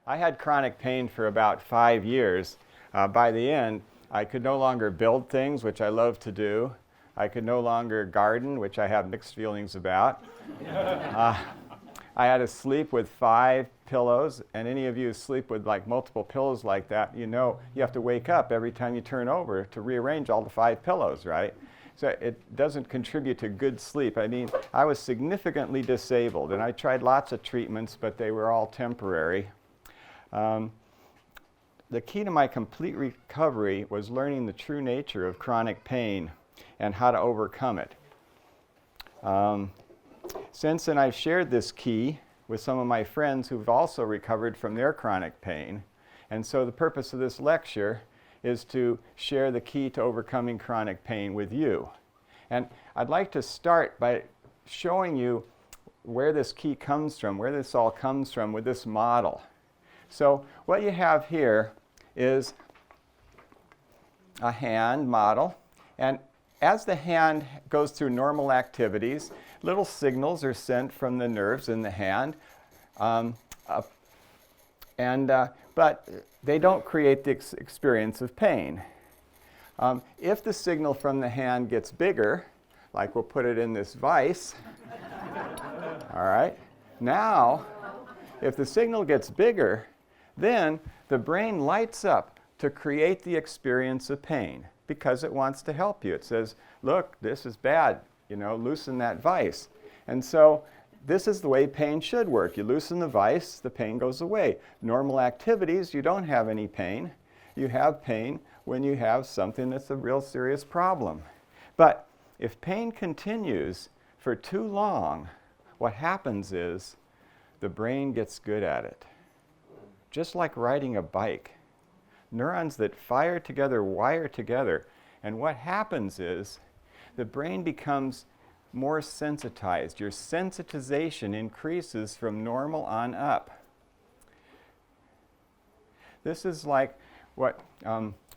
I had chronic pain for about 5 years. By the end, I could no longer build things, which I love to do. I could no longer garden, which I have mixed feelings about. I had to sleep with 5 pillows, and any of you who sleep with like multiple pillows like that, you know you have to wake up every time you turn over to rearrange all the 5 pillows, right? So it doesn't contribute to good sleep. I mean, I was significantly disabled, and I tried lots of treatments, but they were all temporary. The key to my complete recovery was learning the true nature of chronic pain and how to overcome it. Since then, I've shared this key with some of my friends who've also recovered from their chronic pain. And so the purpose of this lecture is to share the key to overcoming chronic pain with you. And I'd like to start by showing you where this key comes from, where this all comes from with this model. So what you have here is a hand model. And as the hand goes through normal activities, little signals are sent from the nerves in the hand, but they don't create the experience of pain. If the signal from the hand gets bigger, like we'll put it in this vise, all right, now, if the signal gets bigger, then the brain lights up to create the experience of pain because it wants to help you. It says, look, this is bad, loosen that vise. And so this is the way pain should work. You loosen the vise, the pain goes away. Normal activities, you don't have any pain. You have pain when you have something that's a real serious problem. But if pain continues for too long, what happens is the brain gets good at it. Just like riding a bike. Neurons that fire together wire together. And what happens is the brain becomes more sensitized. Your sensitization increases from normal on up. This is like what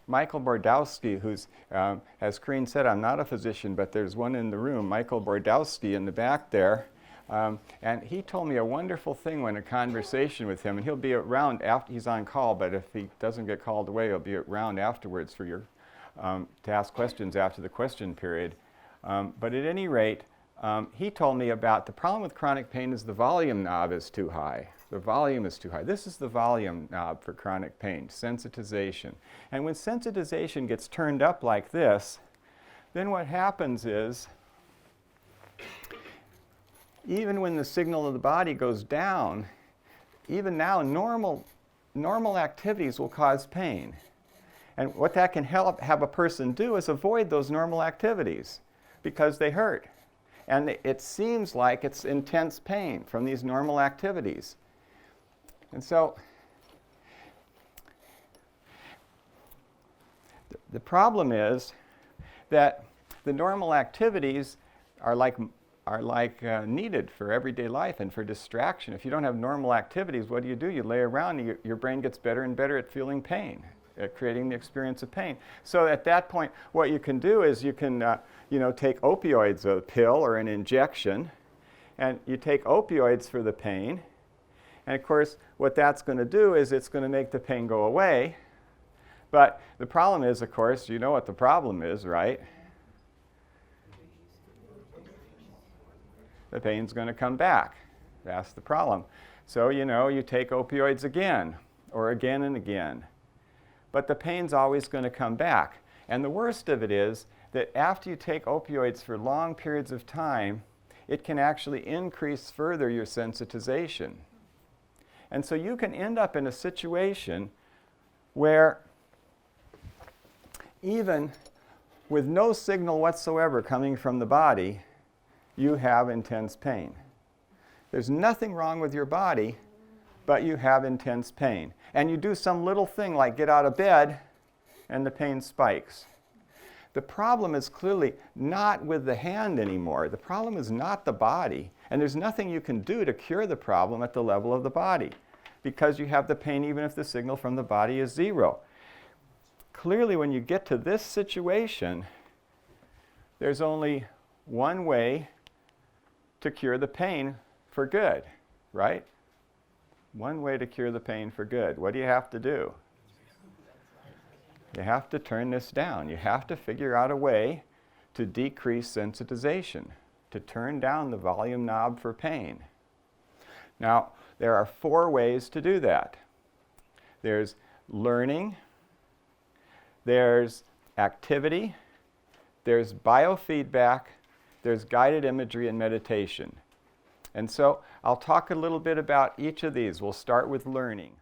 Michael Bordowski, who's, as Corrine said, I'm not a physician, but there's one in the room, Michael Bordowski in the back there. And he told me a wonderful thing when a conversation with him, and he'll be around after he's on call, but if he doesn't get called away, he'll be around afterwards for your to ask questions after the question period. But at any rate, he told me about the problem with chronic pain is the volume knob is too high. The volume is too high. This is the volume knob for chronic pain, sensitization. And when sensitization gets turned up like this, then what happens is even when the signal of the body goes down, even now normal activities will cause pain. And what that can have a person do is avoid those normal activities because they hurt. And it seems like it's intense pain from these normal activities. And so the problem is that the normal activities are like needed for everyday life and for distraction. If you don't have normal activities, what do? You lay around, and your brain gets better and better at feeling pain, at creating the experience of pain. So at that point, what you can do is you can take opioids, a pill or an injection, and you take opioids for the pain. And of course, what that's going to do is it's going to make the pain go away. But the problem is, of course, you know what the problem is, right? The pain's going to come back. That's the problem. So, you take opioids again, or again and again. But the pain's always going to come back. And the worst of it is that after you take opioids for long periods of time, it can actually increase further your sensitization. And so you can end up in a situation where even with no signal whatsoever coming from the body, you have intense pain. There's nothing wrong with your body, but you have intense pain. And you do some little thing like get out of bed, and the pain spikes. The problem is clearly not with the hand anymore. The problem is not the body. And there's nothing you can do to cure the problem at the level of the body because you have the pain even if the signal from the body is 0. Clearly, when you get to this situation, there's only one way to cure the pain for good, right? One way to cure the pain for good. What do you have to do? You have to turn this down. You have to figure out a way to decrease sensitization, to turn down the volume knob for pain. Now, there are 4 ways to do that. There's learning, there's activity, there's biofeedback, there's guided imagery and meditation. And so I'll talk a little bit about each of these. We'll start with learning.